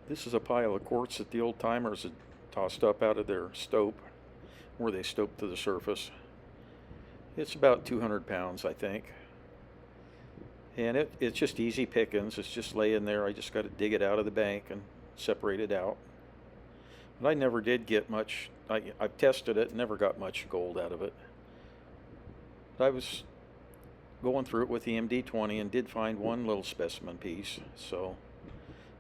This is a pile of quartz that the old timers had tossed up out of their stope, where they stoped to the surface. It's about 200 pounds, I think. And it's just easy pickings. It's just laying there. I just got to dig it out of the bank and separate it out. But I never did get much. I've tested it, never got much gold out of it. But I was going through it with the MD20 and did find one little specimen piece. So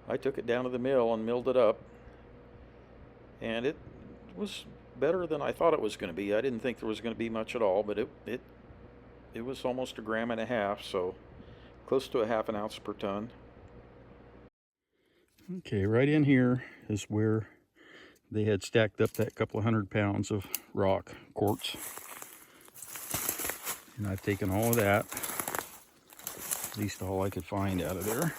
I took it down to the mill and milled it up. And it was better than I thought it was going to be. I didn't think there was going to be much at all, but it was almost 1.5 grams, so close to a half an ounce per ton. Okay, right in here is where they had stacked up that couple of 100 pounds of rock quartz. And I've taken all of that, at least all I could find out of there.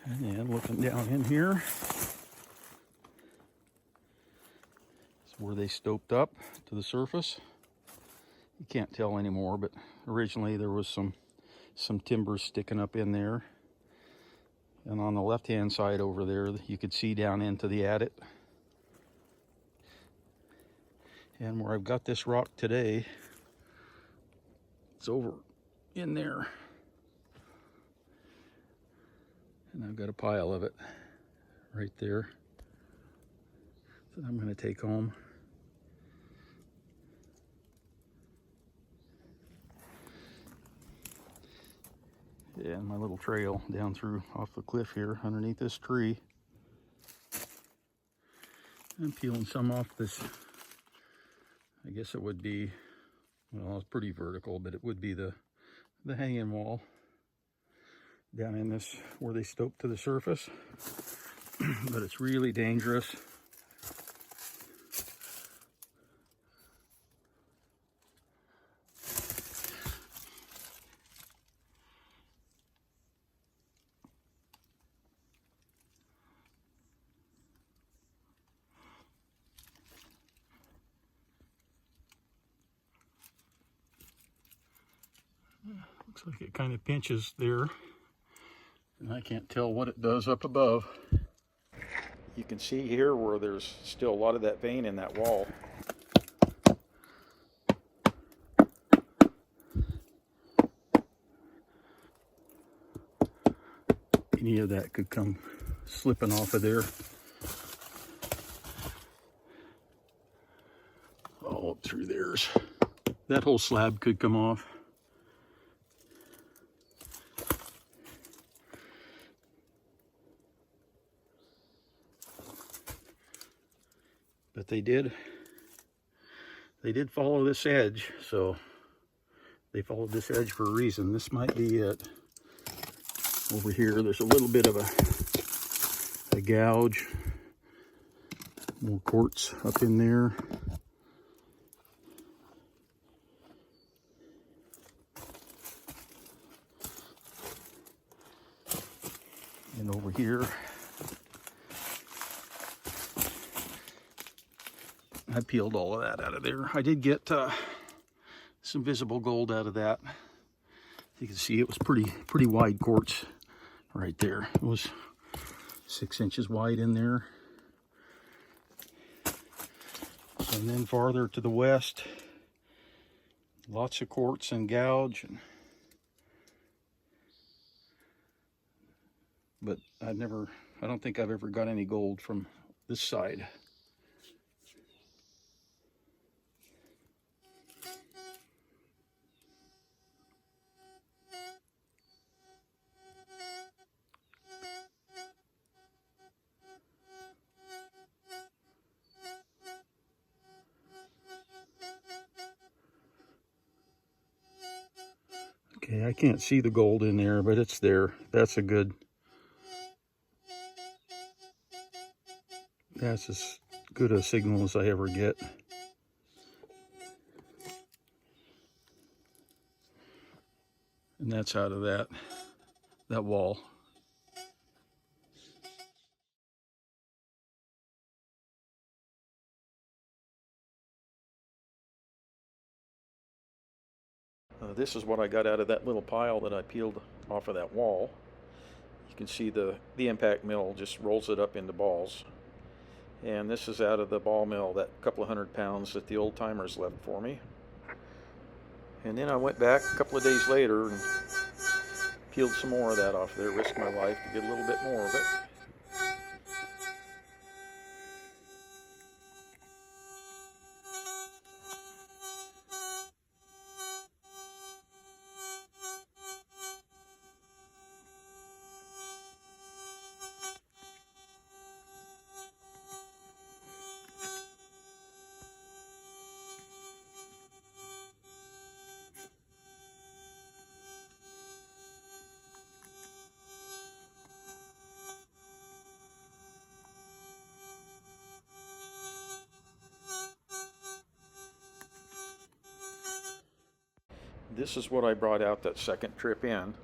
And then looking down in here is where they stoped up to the surface. You can't tell anymore, but originally there was some timber sticking up in there. And on the left-hand side over there, you could see down into the adit. And where I've got this rock today, it's over in there. And I've got a pile of it right there that I'm going to take home. Yeah, and my little trail down through off the cliff here underneath this tree. I'm peeling some off this, I guess it would be, well, it's pretty vertical, but it would be the hanging wall down in this where they stoped to the surface. But it's really dangerous. Looks like it kind of pinches there, and I can't tell what it does up above. You can see here where there's still a lot of that vein in that wall. Any of that could come slipping off of there. All up through theirs. That whole slab could come off. But they did follow this edge, so they followed this edge for a reason. This might be it. Over here, there's a little bit of a gouge. More quartz up in there. And over here, I peeled all of that out of there. I did get some visible gold out of that. You can see it was pretty wide quartz right there. It was 6 inches wide in there. And then farther to the west, lots of quartz and gouge. But I don't think I've ever got any gold from this side. Okay, I can't see the gold in there, but it's there. That's as good a signal as I ever get. And that's out of that wall. This is what I got out of that little pile that I peeled off of that wall. You can see the impact mill just rolls it up into balls. And this is out of the ball mill, that couple of 100 pounds that the old timers left for me. And then I went back a couple of days later and peeled some more of that off there, risked my life to get a little bit more of it. This is what I brought out that second trip in.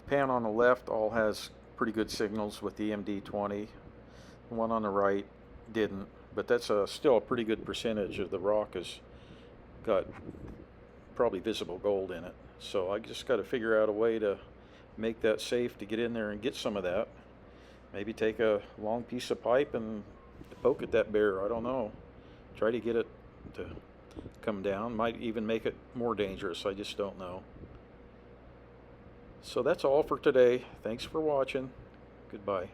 The pan on the left all has pretty good signals with the MD20. The one on the right didn't, but that's still a pretty good percentage of the rock has got probably visible gold in it. So I just got to figure out a way to make that safe to get in there and get some of that. Maybe take a long piece of pipe and poke at that bear. I don't know. Try to get it to come down. Might even make it more dangerous. I just don't know. So that's all for today. Thanks for watching. Goodbye.